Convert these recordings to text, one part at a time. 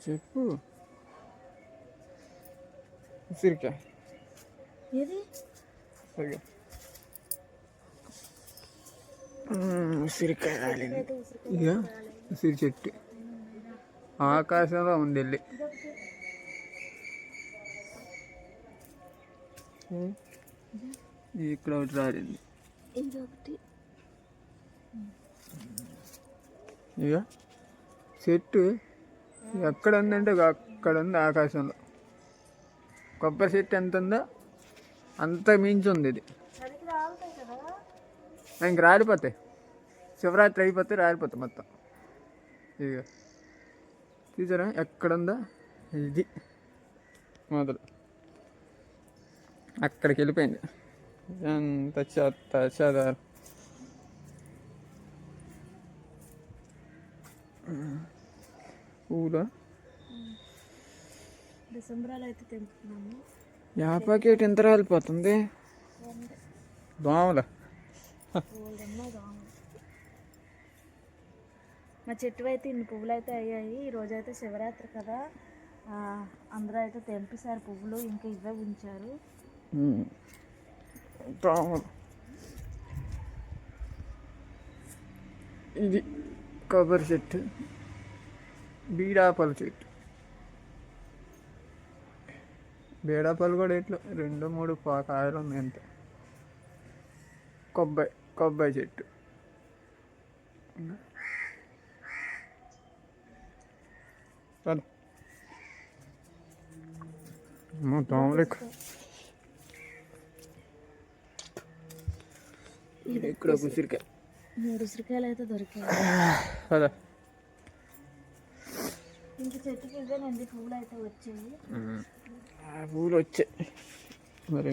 చెప్పు. ఉసిరికాయ ఏది సరిగా ఉసిరికాయ రాలింది. ఇక ఉసిరి చెట్టు ఆకాశంలో ఉంది వెళ్ళి. ఇక్కడ ఒకటి రాలింది. ఇక చెట్టు ఎక్కడ ఉందంటే అక్కడ ఉంది ఆకాశంలో. కొబ్బరి చెట్టు ఎంత ఉందో అంత మించి ఉంది ఇది. ఇంక రాలిపోతాయి, శివరాత్రి అయిపోతే రాలిపోతాయి మొత్తం. ఇక చూసారా ఎక్కడుందో ఇది మొదలు అక్కడికి వెళ్ళిపోయింది. ఎంత చెత్త చెదారు. పూల డిసెంబర్లో అయితే తెంపుతున్నాము. యాపాకేటి ఎంత రాలిపోతుంది. దోమలు మా చెట్టు అయితే ఇన్ని పువ్వులు అయితే అయ్యాయి. ఈరోజు అయితే శివరాత్రి కదా, అందరూ అయితే తెంపేశారు పువ్వులు, ఇంకా ఇవే ఉంచారు. దోమలు. ఇది కొబ్బరి చెట్టు, బీడాపల చెట్టు. బీడాపలు కూడా ఇట్లా 2-3 కాయలు ఉన్నాయి అంతే. కొబ్బరి చెట్టు. దోమలు ఇక్కడ ఉసిరికాయ. 3 ఉసిరికాయలు అయితే దొరికాయి. అదా ఇంక చెట్టుకి ఇవేనండి పువ్వులు అయితే వచ్చాయి. పూలు వచ్చాయి మరి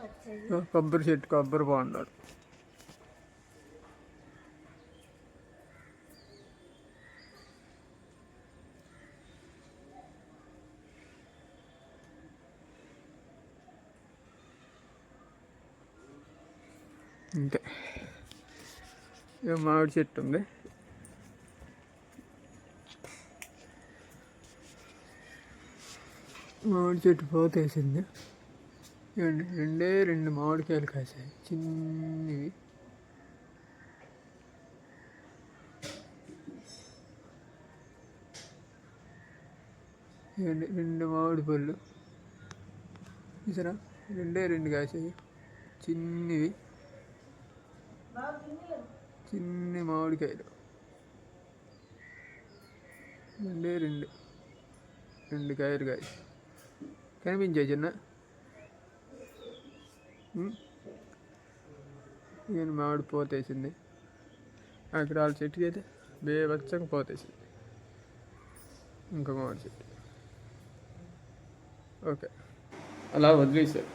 వచ్చాయి. కొబ్బరి చెట్టు కొబ్బరి బాగున్నాడు. అంతే. మామిడి చెట్టు ఉంది. మామిడి చెట్టు పోతేసింది. 2 మామిడికాయలు కాసాయి చిన్నవి. రెండు మామిడి పళ్ళు చూసారా, 2 కాసాయి చిన్నవి. చిన్ని మామిడికాయలు 2 కాయలు కాయ కనిపించాయి చిన్న. నేను మామిడి పోతేసింది. అక్కడ వాళ్ళ చెట్టుకి అయితే బేబచ్చగా పోతేసింది. ఇంకా మామిడి చెట్టు ఓకే అలా వదిలేసారు.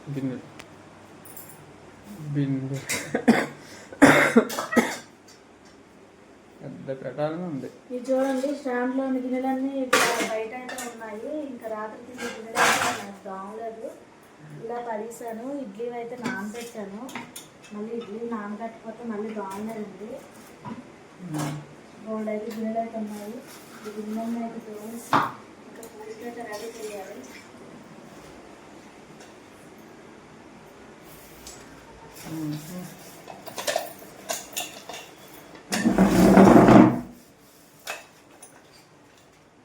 బిందె పెద్ద పెట్టాలని ఉంది. ఇది చూడండి, స్టాండ్లోని గిన్నెలన్నీ బయట అయితే ఉన్నాయి. ఇంకా రాత్రి తినే గిన్నెలు అయితే బాగలేదు. ఇలా పడేసాను. ఇడ్లీ అయితే నానబెట్టాను. మళ్ళీ ఇడ్లీ నానబెట్టకపోతే మళ్ళీ బాగుండదండి. బోల్డ్ అయితే గిన్నెలు అయితే ఉన్నాయి. ఈ గిన్నెలను అయితే తోసి ఇంకా పూజకి అయితే రెడీ చేయాలి.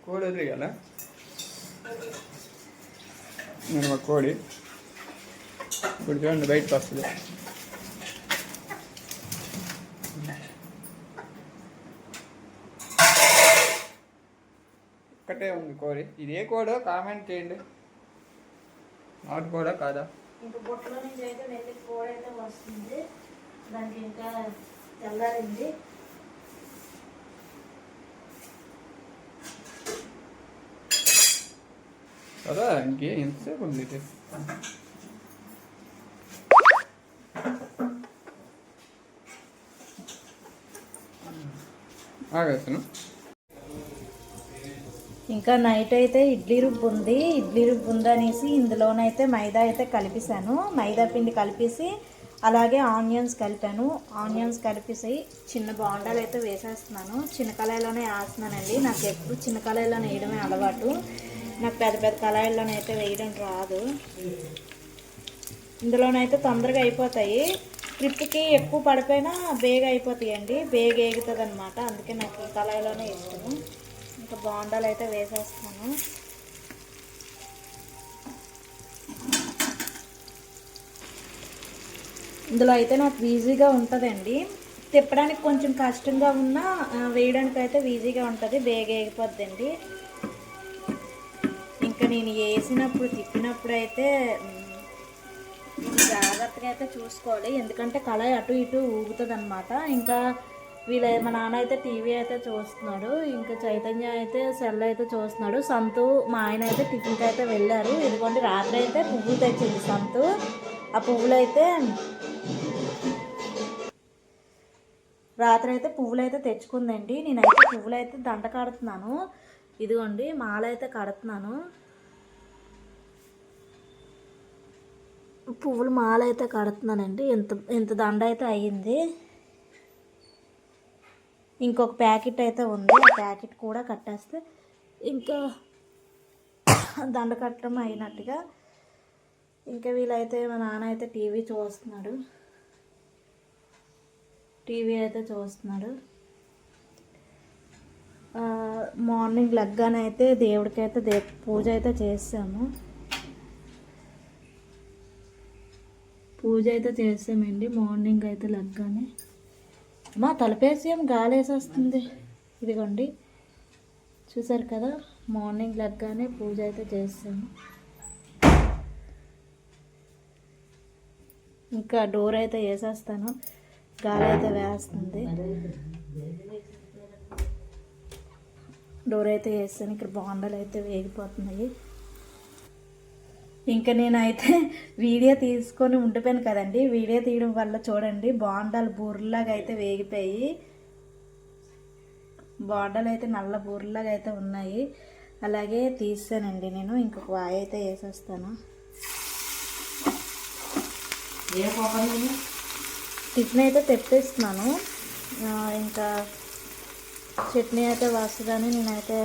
కోడి వదిలేయాల. నేను మా కోడి ఇప్పుడు చూడండి బయటకు వస్తుంది. ఒక్కటే ఉంది కోడి. ఇదే కోడో కామెంట్ చేయండి. నాటు కోడా కాదా? ఇంకా బొట్టలో నుంచి అయితే నెల్లి కోడి అయితే వస్తుంది. దానికి ఇంకా తెల్లారింది. కదా ఇంకే ఎంతసేపు ఉంది. ఆగేస్తాను. ఇంకా నైట్ అయితే ఇడ్లీ రుబ్బు ఉంది. ఇడ్లీ రుబ్బు ఉందనేసి ఇందులోనైతే మైదా అయితే కలిపేసాను. మైదా పిండి కలిపేసి అలాగే ఆనియన్స్ కలిపాను. ఆనియన్స్ కలిపేసి చిన్న బోండాలు అయితే వేసేస్తున్నాను. చిన్న కళాయిలోనే వేస్తున్నానండి. నాకు ఎప్పుడు చిన్న కళాయిలోనే వేయడమే అలవాటు. నాకు పెద్ద పెద్ద కళాయిల్లోనైతే వేయడం రాదు. ఇందులోనైతే తొందరగా అయిపోతాయి. ట్రిప్కి ఎక్కువ పడిపోయినా బేగ అయిపోతాయండి, బేగ ఎగుతుంది అనమాట. అందుకే నాకు ఈ కళాయిలోనే ఇష్టము. ఇంకా బోండాలు అయితే వేసేస్తాను. ఇందులో అయితే నాకు ఈజీగా ఉంటుందండి. తిప్పడానికి కొంచెం కష్టంగా ఉన్నా వేయడానికి అయితే ఈజీగా ఉంటుంది, బేగ ఎగిపోద్దండి. ఇంకా నేను వేసినప్పుడు తిప్పినప్పుడు అయితే జాగ్రత్తగా అయితే చూసుకోవాలి, ఎందుకంటే కళాయి అటు ఇటు ఊగుతుంది అనమాట. ఇంకా మా నాన్న అయితే టీవీ అయితే చూస్తున్నాడు, ఇంకా చైతన్య అయితే సెల్ అయితే చూస్తున్నాడు. సంతు మా ఆయన అయితే టిఫిన్కి అయితే వెళ్ళారు. ఇదిగోండి రాత్రి అయితే పువ్వులు తెచ్చింది సంతు. ఆ పువ్వులు అయితే రాత్రి అయితే పువ్వులు అయితే తెచ్చుకుందండి. నేనైతే పువ్వులు అయితే దండ కడుతున్నాను. ఇదిగోండి మాల అయితే కడుతున్నాను. పువ్వులు మాల అయితే కడుతున్నానండి. ఎంత దండ అయితే అయ్యింది. ఇంకొక ప్యాకెట్ అయితే ఉంది, ఆ ప్యాకెట్ కూడా కట్టేస్తే ఇంకా దండ కట్టడం అయినట్టుగా. ఇంకా వీళ్ళైతే మా నాన్న అయితే టీవీ చూస్తున్నాడు. మార్నింగ్ లెగ్గానే అయితే దేవుడికైతే పూజ అయితే చేసాము. మార్నింగ్ అయితే లెగ్గానే మా తలపేసి ఏం గాలి వేసేస్తుంది. ఇదిగోండి చూసారు కదా, మార్నింగ్ లెగ్గానే పూజ అయితే చేసాము. ఇంకా డోర్ అయితే వేసేస్తాను, గాలి అయితే వేస్తుంది. డోర్ అయితే వేస్తాను. ఇక్కడ బోండాలు అయితే వేగిపోతున్నాయి. ఇంకా నేనైతే వీడియో తీసుకొని ఉండిపోయాను కదండి. వీడియో తీయడం వల్ల చూడండి బోండాలు బూరెలాగా అయితే వేగిపోయి, బోండాలు అయితే నల్ల బూరెలాగా అయితే ఉన్నాయి. అలాగే తీసానండి నేను. ఇంకొక వాయి అయితే వేసేస్తాను. టిఫిన్ అయితే తెప్పిస్తున్నాను. ఇంకా చట్నీ అయితే వస్తుందని నేనైతే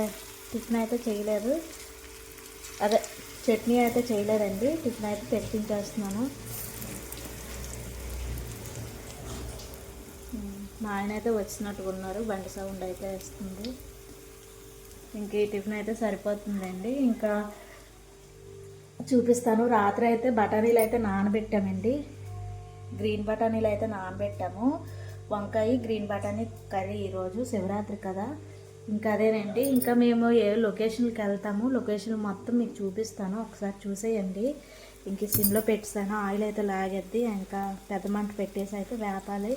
టిఫిన్ అయితే చేయలేదు. చట్నీ అయితే చేయలేదండి, టిఫిన్ అయితే తెప్పించేస్తున్నాను. మా ఆయన అయితే వచ్చినట్టుగా ఉన్నారు, బండి సౌండ్ అయితే వస్తుంది. ఇంక ఈ టిఫిన్ అయితే సరిపోతుందండి. ఇంకా చూపిస్తాను. రాత్రి అయితే బఠానీలు అయితే నానబెట్టామండి. గ్రీన్ బఠానీలు అయితే నానబెట్టాము. వంకాయ గ్రీన్ బఠానీ కర్రీ ఈరోజు శివరాత్రి కదా. ఇంకా అదేనండి. ఇంకా మేము ఏ లొకేషన్కి వెళ్తాము, లొకేషన్ మొత్తం మీకు చూపిస్తాను, ఒకసారి చూసేయండి. ఇంక సిమ్లో పెట్టేసాను, ఆయిల్ అయితే లాగేద్ది. ఇంకా పెద్ద మంట పెట్టేసి అయితే వేపాలి,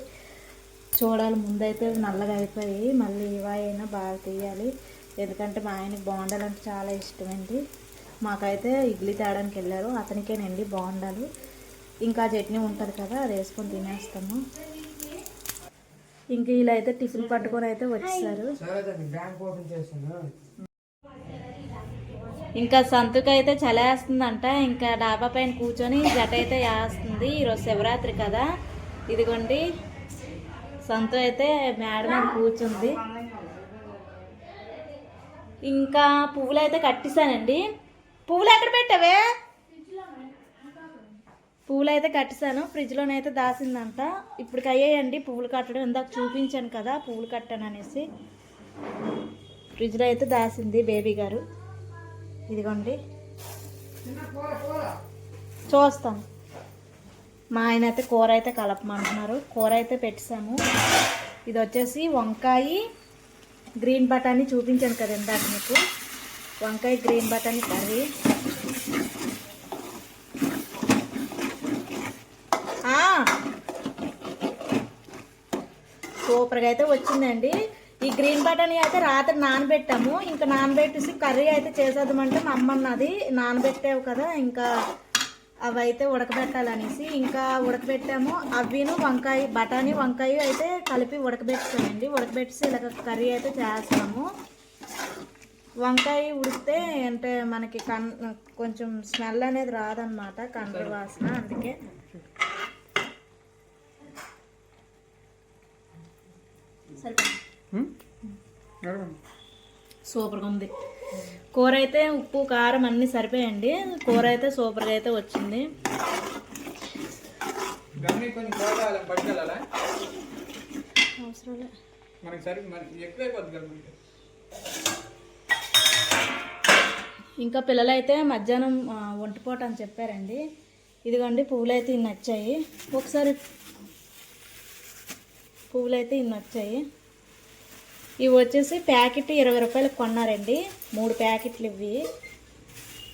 చూడాలి. ముందైతే నల్లగా అయిపోయి మళ్ళీ ఇవైనా బాగా తీయాలి, ఎందుకంటే మా ఆయనకి బోండాలు అంటే చాలా ఇష్టమండి. మాకైతే ఇడ్లీ తేడానికి వెళ్ళారు, అతనికేనండి బోండాలు. ఇంకా చట్నీ ఉంటుంది కదా, అది వేసుకొని తినేస్తాము. ఇంక వీళ్ళు అయితే టిఫిన్ పట్టుకొని అయితే వచ్చేసారు. ఇంకా సంతుకు అయితే చలేస్తుందంట. ఇంకా డాబా పైన కూర్చొని జట అయితే వేస్తుంది. ఈరోజు శివరాత్రి కదా. ఇదిగోండి సంతు అయితే మేడ మీద కూర్చుంది. ఇంకా పువ్వులు అయితే కట్టేశానండి. పువ్వులు ఎక్కడ పెట్టావే? పువ్వులు అయితే కట్టేశాను, ఫ్రిడ్జ్లోనైతే దాసిందంట. ఇప్పటికి అయ్యాయండి పువ్వులు కట్టడం. ఇందాక చూపించాను కదా పువ్వులు కట్టాను అనేసి. ఫ్రిడ్జ్లో అయితే దాసింది బేబీ గారు. ఇదిగోండి చూస్తాను. మా ఆయన అయితే కూర అయితే కలపమంటున్నారు. కూర అయితే పెట్టేసాము. ఇది వచ్చేసి వంకాయ గ్రీన్ బఠానీ చూపించాను కదా ఇందాక మీకు. వంకాయ గ్రీన్ బఠానీ కర్రీ. సూపర్గా అయితే వచ్చిందండి. ఈ గ్రీన్ బఠానీ అయితే రాత్రి నానబెట్టాము. ఇంకా నానబెట్టేసి కర్రీ అయితే చేసేద్దామంటే మా అమ్మ అన్నది నానబెట్టావు కదా ఇంకా అవి అయితే ఉడకబెట్టాలనేసి ఇంకా ఉడకబెట్టాము. అవిను వంకాయ బఠానీ వంకాయ అయితే కలిపి ఉడకబెట్టామండి. ఉడకబెట్టేసి ఇలాగ కర్రీ అయితే చేస్తాము. వంకాయ ఉడికితే అంటే మనకి కొంచెం స్మెల్ అనేది రాదనమాట, కండ్ర వాసన. అందుకే సూపర్గా ఉంది కూర అయితే. ఉప్పు కారం అన్నీ సరిపోయండి. కూర అయితే సూపర్గా అయితే వచ్చింది. అవసరం ఇంకా పిల్లలు అయితే మధ్యాహ్నం ఒంటిపోట అని చెప్పారండి. ఇదిగోండి పువ్వులు అయితే ఇన్ని వచ్చాయి. ఒకసారి పువ్వులు అయితే ఇన్ని వచ్చాయి. ఇవి వచ్చేసి ప్యాకెట్ 20 రూపాయలకు కొన్నారండి. 3 ప్యాకెట్లు ఇవి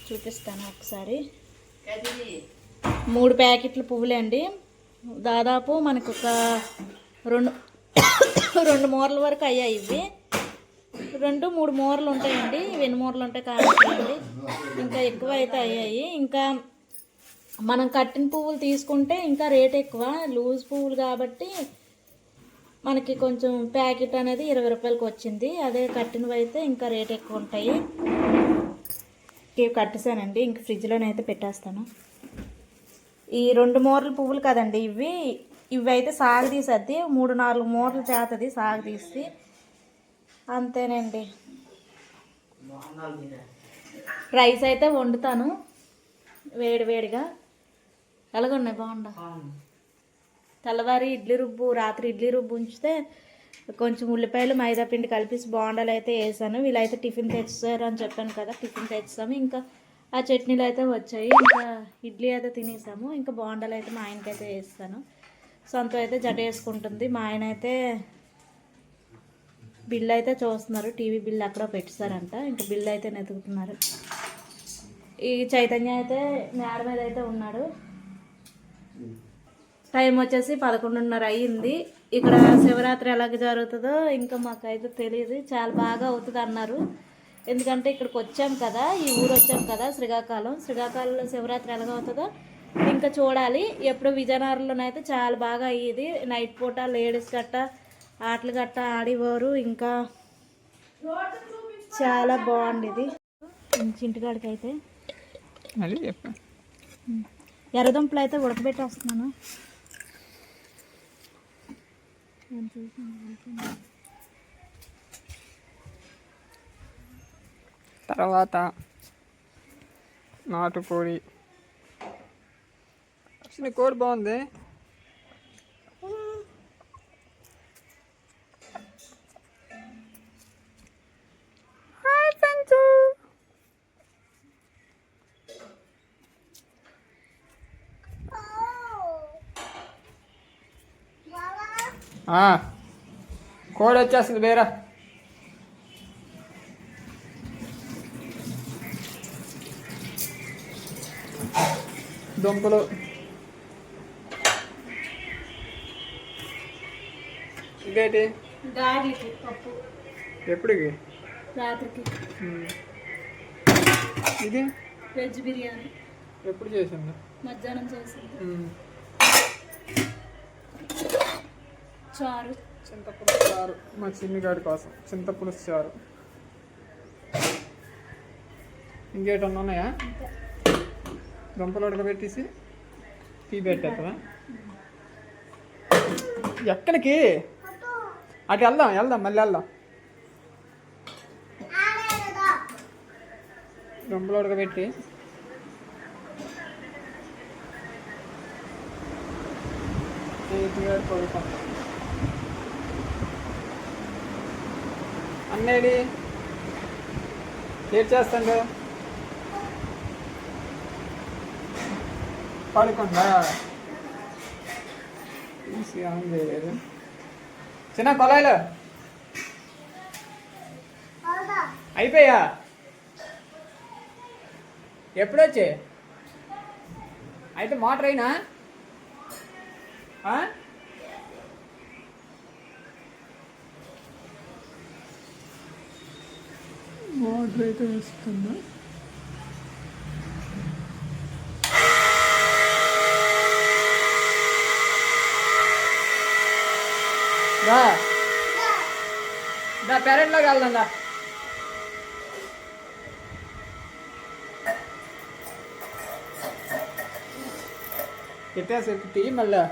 చూపిస్తాను ఒకసారి. 3 ప్యాకెట్లు పువ్వులే అండి. దాదాపు మనకు ఒక 2 మూరల వరకు అయ్యాయి. ఇవి 2-3 మూరలు ఉంటాయండి. ఇవి ఎన్ని మూరలు ఉంటాయి కాదండి, ఇంకా ఎక్కువ అయితే అయ్యాయి. ఇంకా మనం కట్టిన పువ్వులు తీసుకుంటే ఇంకా రేట్ ఎక్కువ. లూజ్ పువ్వులు కాబట్టి మనకి కొంచెం ప్యాకెట్ అనేది 20 రూపాయలకి వచ్చింది. అదే కట్టినవి అయితే ఇంకా రేట్ ఎక్కువ ఉంటాయి. ఇవి కట్టేసానండి. ఇంక ఫ్రిడ్జ్లోనైతే పెట్టేస్తాను. ఈ 2 మూరల పువ్వులు కదండి ఇవి అయితే సాగు తీసేద్ది. 3-4 మూరలు చేస్తుంది సాగు తీసి. అంతేనండి. రైస్ అయితే వండుతాను వేడివేడిగా. ఎలాగున్నాయి? బాగుండా? తెల్లవారి రాత్రి ఇడ్లీ రుబ్బు ఉంచితే కొంచెం ఉల్లిపాయలు మైదా పిండి కలిపేసి బోండాలు అయితే వేసాను. వీళ్ళైతే టిఫిన్ తెచ్చారు అని చెప్పాను కదా, టిఫిన్ తెచ్చాము. ఇంకా ఆ చట్నీలు అయితే వచ్చాయి. ఇంకా ఇడ్లీ అయితే తినేసాము. ఇంకా బోండాలు అయితే మా ఆయనకైతే వేస్తాను. సొంతం అయితే జడ వేసుకుంటుంది. మా ఆయన అయితే బిల్లు అయితే చూస్తున్నారు. టీవీ బిల్లు అక్కడ పెట్టేశారంట. ఇంకా బిల్లు అయితే నెతుకుతున్నారు. ఈ చైతన్య అయితే మేడ మీద అయితే ఉన్నాడు. టైం వచ్చేసి 11:30 అయ్యింది. ఇక్కడ శివరాత్రి ఎలాగ జరుగుతుందో ఇంకా మాకైతే తెలియదు. చాలా బాగా అవుతుంది అన్నారు. ఎందుకంటే ఇక్కడికి వచ్చాం కదా, ఈ ఊరు వచ్చాం కదా, శ్రీకాకుళంలో శివరాత్రి ఎలాగ అవుతుందో ఇంకా చూడాలి. ఎప్పుడు విజయనగరంలోనైతే చాలా బాగా అయ్యేది. నైట్ పూట లేడీస్ గట్ట ఆటలు గట్ట ఆడేవారు. ఇంకా చాలా బాగుండేది. చింటికాడికి అయితే ఎర్రదుంపలు అయితే ఉడకబెట్టేస్తున్నాను. తర్వాత నాటుకోడి. అసలు కోడి బాగుంది. కోడి వచ్చేస్తుంది వేరా. దుంపలు ఇదేంటి? గార్లిక్ పప్పు. ఎప్పటికి? రాత్రికి. ఇది వెజ్ బిర్యానీ. ఎప్పుడు చేసింది? మధ్యాహ్నం చేసింది. చారు, చింతపులుసు చారు. మా చిన్నిగాడి కోసం చింతపులుసు చారు. ఇంకేటన్నా ఉన్నాయా? దుంపలు ఉడకబెట్టేసి టీ పెట్టేస్తావా? ఎక్కడికి? అటు వెళ్దాం మళ్ళీ వెళ్దాం. దుంపలు ఉడకబెట్టి పడుకుంటాం. అన్నేడి ఏం చేస్తాడు? పడుకుందా? ఆన్ చేయలేదు. చిన్న కొలాయిలు అయిపోయా? ఎప్పుడొచ్చే? అయితే మోటర్ అయినా మోటర్ అయితే వేస్తున్నా. దా పెరట్లోకి వెళ్దాం. దా ఎట్టేసి టీ మళ్ళా